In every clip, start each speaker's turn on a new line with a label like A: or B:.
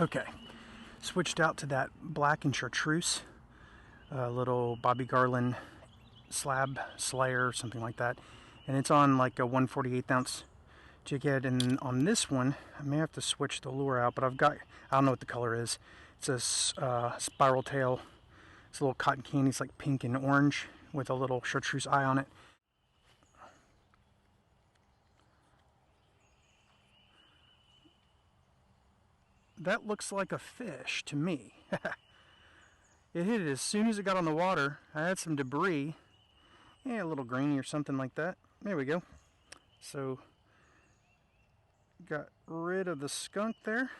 A: Okay, switched out to that black and chartreuse, little Bobby Garland slab slayer or something like that, and it's on like a 1/48 ounce jig head. And on this one I may have to switch the lure out, but I don't know what the color is. It's a spiral tail. It's a little cotton candy. It's like pink and orange with a little chartreuse eye on it. That looks like a fish to me. It hit it as soon as it got on the water. I had some debris, yeah, a little greeny or something like that. There we go. So got rid of the skunk there.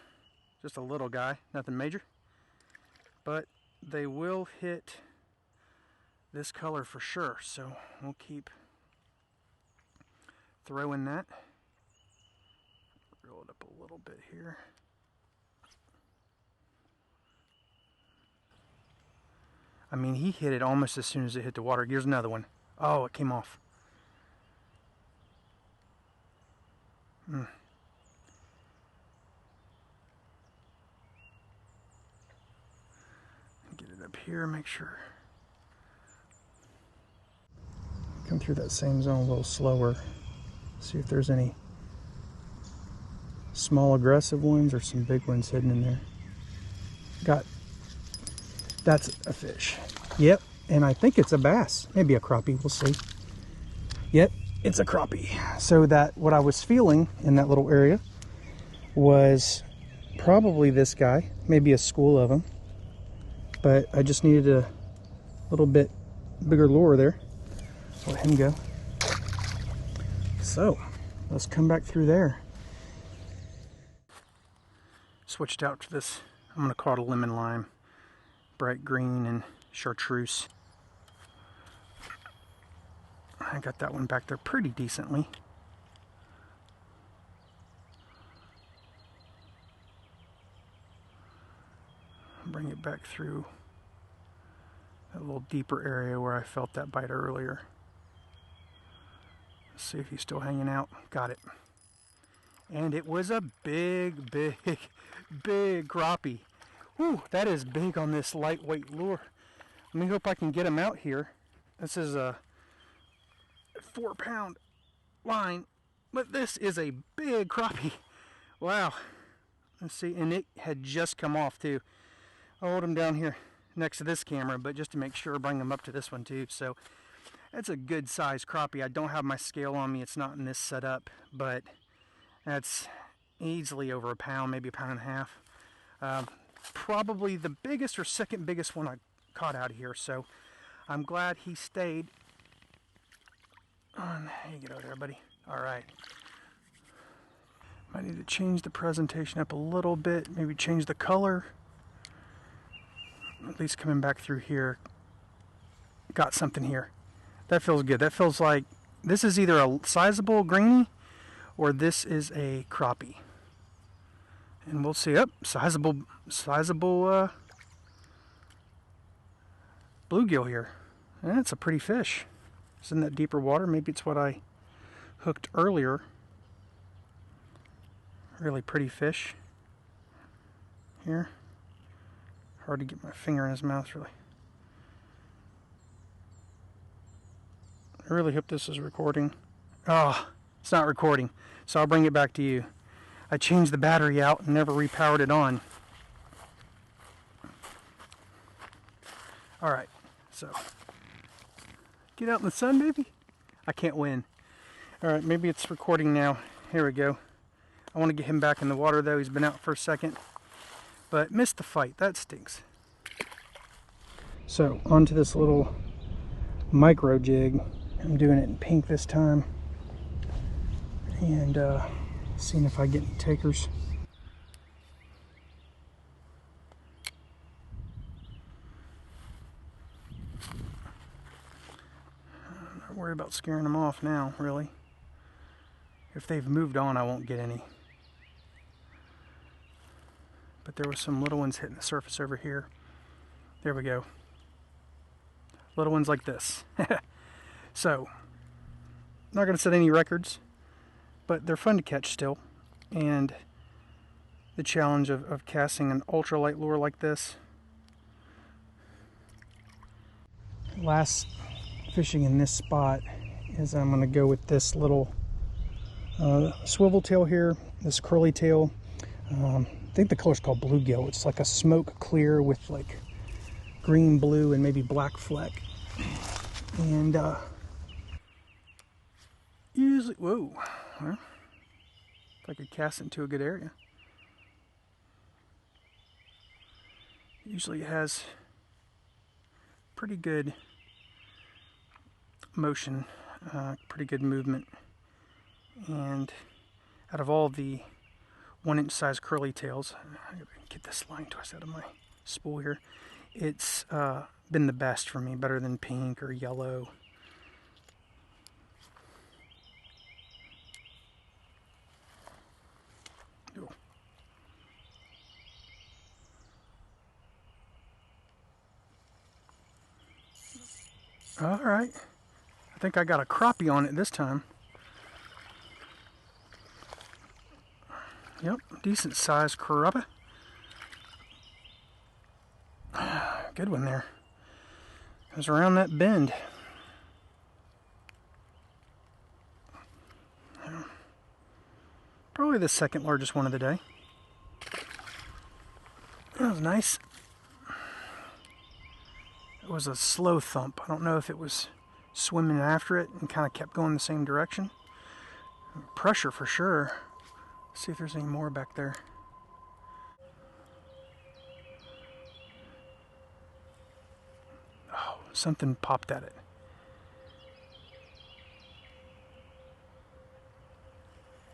A: Just a little guy, nothing major. But they will hit this color for sure, so we'll keep throwing that. Roll it up a little bit here. I mean, he hit it almost as soon as it hit the water. Here's another one. Oh, it came off. Get it up here, make sure. Come through that same zone a little slower. See if there's any small aggressive ones or some big ones hidden in there. That's a fish. Yep, and I think it's a bass. Maybe a crappie, we'll see. Yep, it's a crappie. So what I was feeling in that little area was probably this guy, maybe a school of them. But I just needed a little bit bigger lure there. Let him go. So, let's come back through there. Switched out to this, I'm gonna call it a lemon lime. Bright green and chartreuse. I got that one back there pretty decently. Bring it back through that little deeper area where I felt that bite earlier. Let's see if he's still hanging out. Got it. And it was a big crappie. Whew, that is big on this lightweight lure. Let me hope I can get him out here. This is a 4-pound line, but this is a big crappie. Wow. Let's see, and it had just come off too. I'll hold him down here next to this camera, but just to make sure, bring him up to this one too. So that's a good size crappie. I don't have my scale on me. It's not in this setup, but that's easily over a pound, maybe a pound and a half. Probably the biggest or second biggest one I caught out of here, so I'm glad he stayed on. You get over there, buddy. All right. Might need to change the presentation up a little bit, maybe change the color. At least coming back through here, got something here. That feels good. That feels like this is either a sizable greenie or this is a crappie. And we'll see. Up, sizable bluegill here. And that's a pretty fish. It's in that deeper water. Maybe it's what I hooked earlier. Really pretty fish here. Hard to get my finger in his mouth, really. I really hope this is recording. Oh, it's not recording, so I'll bring it back to you. I changed the battery out and never repowered it on. Alright, so get out in the sun, baby. I can't win. Alright, maybe it's recording now. Here we go. I want to get him back in the water though. He's been out for a second. But missed the fight. That stinks. So, onto this little micro jig. I'm doing it in pink this time. And seeing if I get any takers. I'm not worried about scaring them off now, really. If they've moved on, I won't get any. But there were some little ones hitting the surface over here. There we go. Little ones like this. So, not going to set any records, but they're fun to catch still. And the challenge of casting an ultralight lure like this. Last fishing in this spot is I'm going to go with this little swivel tail here, this curly tail. I think the color's called bluegill. It's like a smoke clear with like green, blue, and maybe black fleck. And usually, whoa, well, if I could cast it into a good area. Usually it has pretty good motion, pretty good movement. And out of all the 1-inch size curly tails, I gotta get this line twist out of my spool here, it's been the best for me, better than pink or yellow. Ooh. All right, I think I got a crappie on it this time. Yep, decent sized crappie. Good one there. It was around that bend. Probably the second largest one of the day. That was nice. It was a slow thump. I don't know if it was swimming after it and kind of kept going the same direction. Pressure for sure. Let's see if there's any more back there. Oh, something popped at it.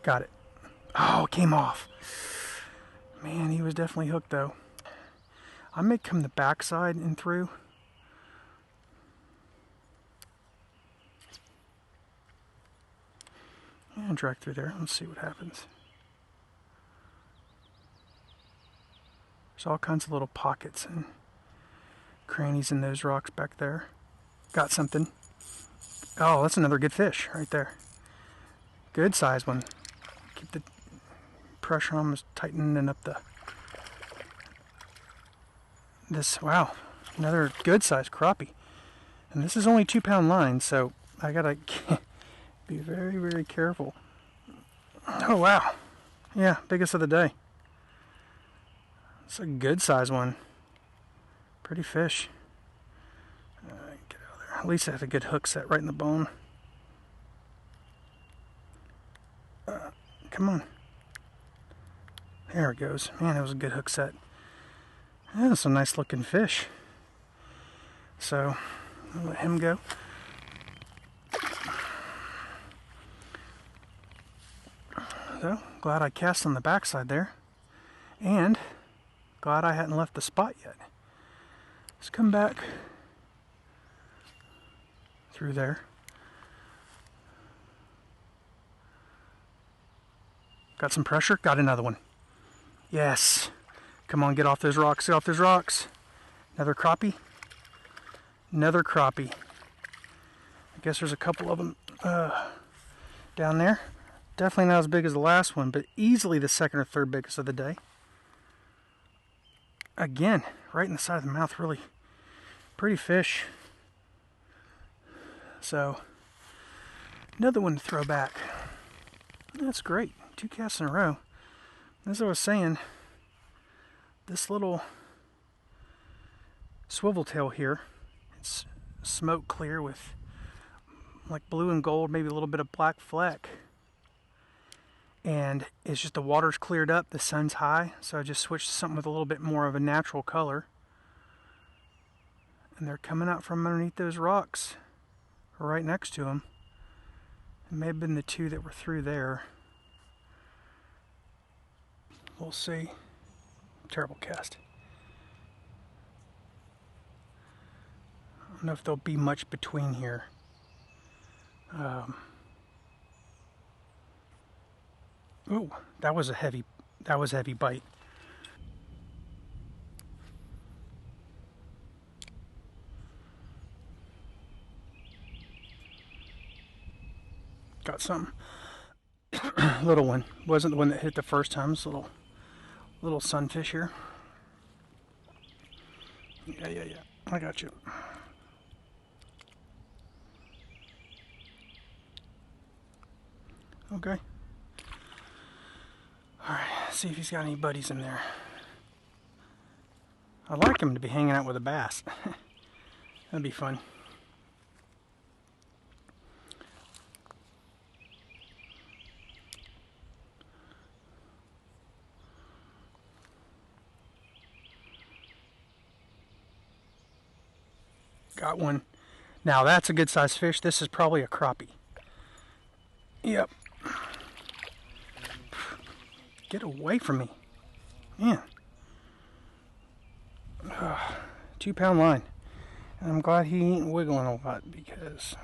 A: Got it. Oh, it came off. Man, he was definitely hooked though. I may come the backside and through. And drag through there. Let's see what happens. There's all kinds of little pockets and crannies in those rocks back there. Got something. Oh, that's another good fish right there. Good size one. Keep the pressure on, just tightening up this. Wow, another good size crappie. And this is only 2-pound line, so I gotta be very, very careful. Oh wow, yeah, biggest of the day. It's a good size one. Pretty fish. Get out of there. At least it had a good hook set right in the bone. Come on. There it goes. Man, that was a good hook set. Yeah, that's a nice looking fish. So, I'll let him go. So, glad I cast on the backside there. And glad I hadn't left the spot yet. Let's come back through there. Got some pressure, got another one. Yes. Come on, get off those rocks, get off those rocks. Another crappie. Another crappie. I guess there's a couple of them down there. Definitely not as big as the last one, but easily the second or third biggest of the day. Again, right in the side of the mouth, really pretty fish. So, another one to throw back. That's great. 2 casts in a row. As I was saying, this little swivel tail here, it's smoke clear with like blue and gold, maybe a little bit of black fleck. And it's just the water's cleared up, the sun's high, so I just switched to something with a little bit more of a natural color. And they're coming out from underneath those rocks, right next to them. It may have been the 2 that were through there. We'll see. Terrible cast. I don't know if there'll be much between here. Ooh, that was a heavy bite. Got some little one. Wasn't the one that hit the first time. It's a little Little sunfish here. Yeah. I got you. Okay. Alright, see if he's got any buddies in there. I'd like him to be hanging out with a bass. That'd be fun. Got one. Now that's a good sized fish. This is probably a crappie. Yep. Get away from me. Man. 2-pound line. And I'm glad he ain't wiggling a lot because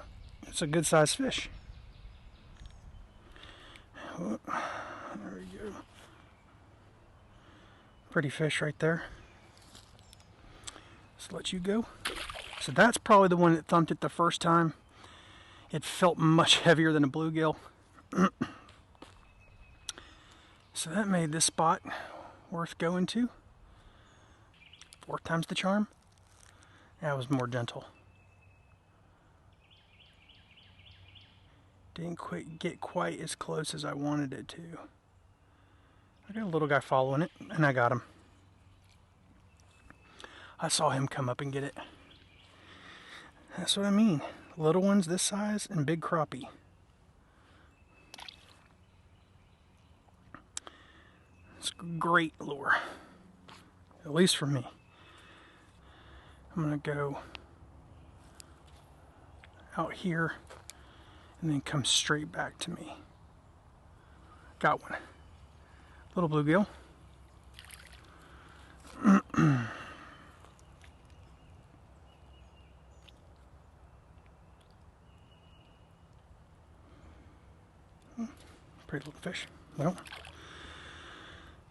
A: it's a good sized fish. Oh, there we go. Pretty fish right there. Just let you go. So that's probably the one that thumped it the first time. It felt much heavier than a bluegill. So that made this spot worth going to. 4 times the charm. That was more gentle. Didn't get quite as close as I wanted it to. I got a little guy following it, and I got him. I saw him come up and get it. That's what I mean. Little ones this size and big crappie. It's a great lure. At least for me. I'm going to go out here and then come straight back to me. Got one. Little bluegill. Pretty little fish. Well,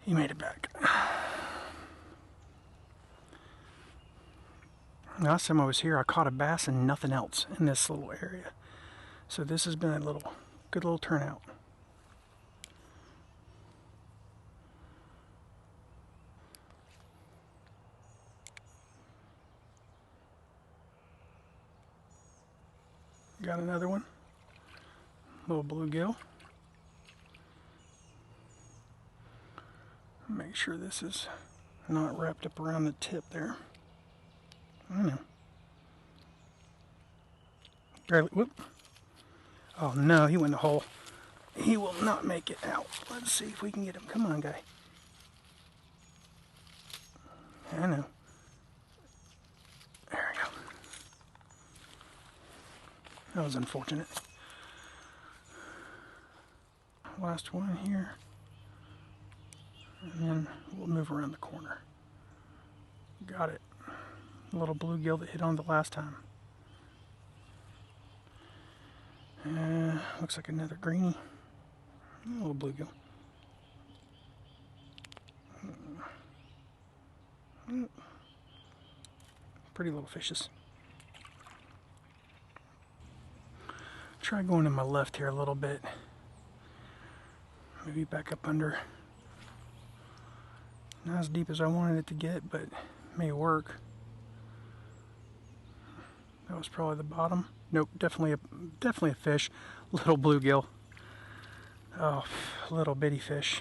A: he made it back. Last time I was here, I caught a bass and nothing else in this little area. So this has been a good little turnout. Got another one. Little bluegill. Make sure this is not wrapped up around the tip there. I know. Barely, whoop. Oh no, he went in the hole. He will not make it out. Let's see if we can get him. Come on, guy. I know. There we go. That was unfortunate. Last one here. And then we'll move around the corner. Got it. A little bluegill that hit on the last time. Looks like another greenie. A little bluegill. Pretty little fishes. Try going to my left here a little bit. Maybe back up under. Not as deep as I wanted it to get, but may work. That was probably the bottom. Nope, definitely a fish. Little bluegill. Oh, little bitty fish.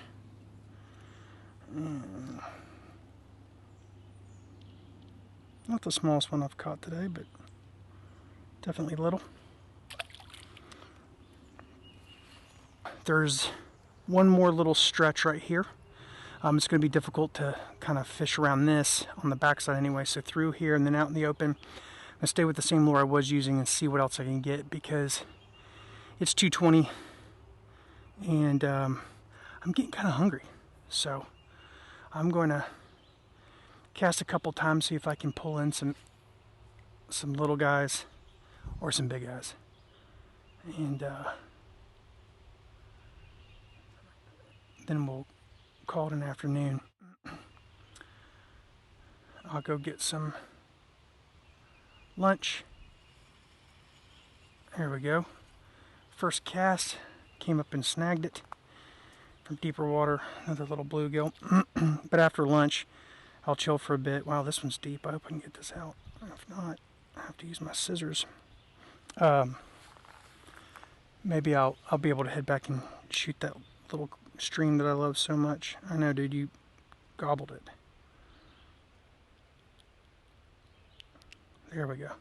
A: Not the smallest one I've caught today, but definitely little. There's one more little stretch right here. It's going to be difficult to kind of fish around this on the backside anyway, so through here and then out in the open. I'm going to stay with the same lure I was using and see what else I can get because it's 2:20 and I'm getting kind of hungry. So I'm going to cast a couple times, see if I can pull in some little guys or some big guys. And then we'll call it an afternoon. I'll go get some lunch. There we go. First cast, came up and snagged it. from deeper water, another little bluegill. But after lunch, I'll chill for a bit. Wow, this one's deep. I hope I can get this out. If not, I have to use my scissors. Maybe I'll be able to head back and shoot that little stream that I love so much. I know, dude, you gobbled it. There we go.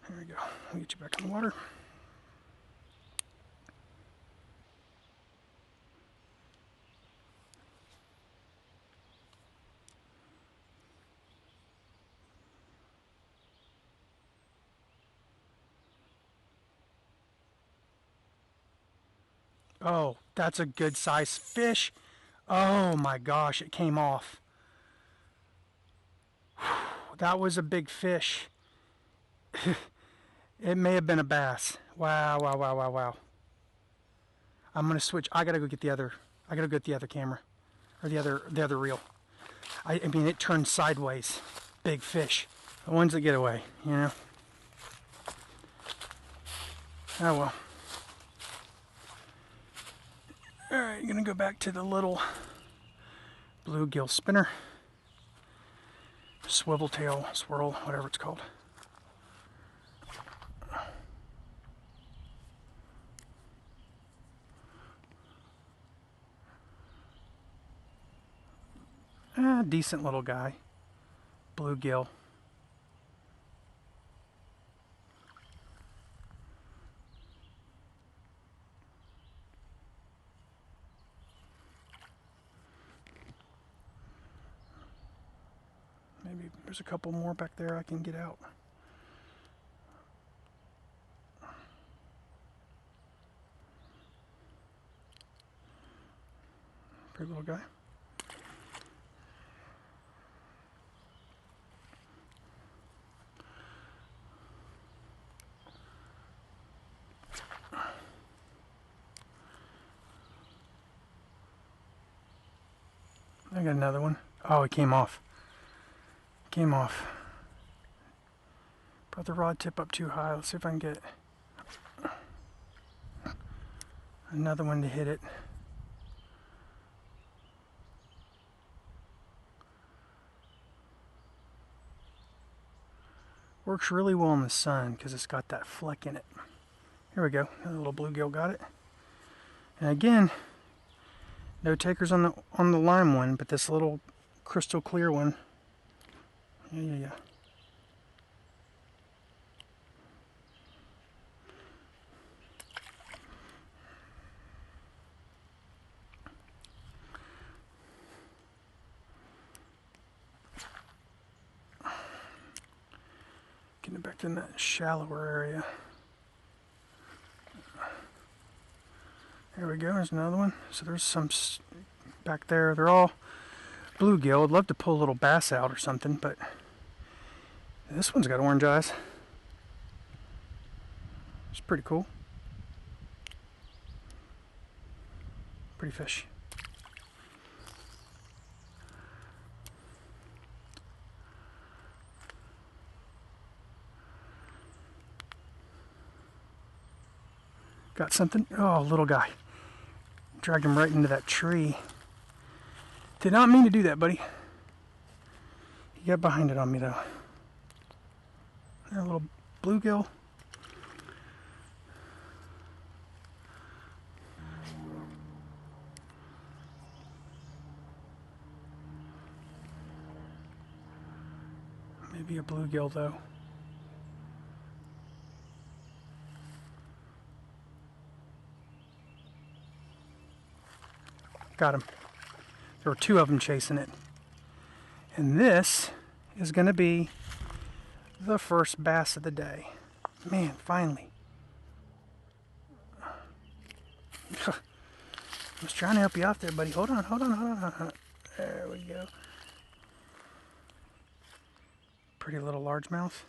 A: There we go. I'll get you back in the water. Oh, that's a good size fish. Oh my gosh, it came off. That was a big fish. It may have been a bass. Wow, wow, wow, wow, wow. I'm gonna switch. I gotta go get the other camera. Or the other reel. I mean, it turned sideways. Big fish. The ones that get away, you know. Oh well. Alright, gonna go back to the little bluegill spinner. Swivel tail, swirl, whatever it's called. Decent little guy. Bluegill. Maybe there's a couple more back there I can get out. Pretty little guy. I got another one. Oh, it came off. Came off. Brought the rod tip up too high. Let's see if I can get another one to hit it. Works really well in the sun because it's got that fleck in it. Here we go. Another little bluegill got it. And again, no takers on the lime one, but this little crystal clear one. Yeah. Getting back in that shallower area. There we go, there's another one. So there's some back there. They're all bluegill. I'd love to pull a little bass out or something, but this one's got orange eyes. It's pretty cool. Pretty fish. Got something? Oh, little guy. Dragged him right into that tree. Did not mean to do that, buddy. He got behind it on me, though. There, a little bluegill. Maybe a bluegill, though. Got him. There were two of them chasing it. And this is going to be the first bass of the day. Man, finally. I was trying to help you out there, buddy. Hold on. There we go. Pretty little largemouth.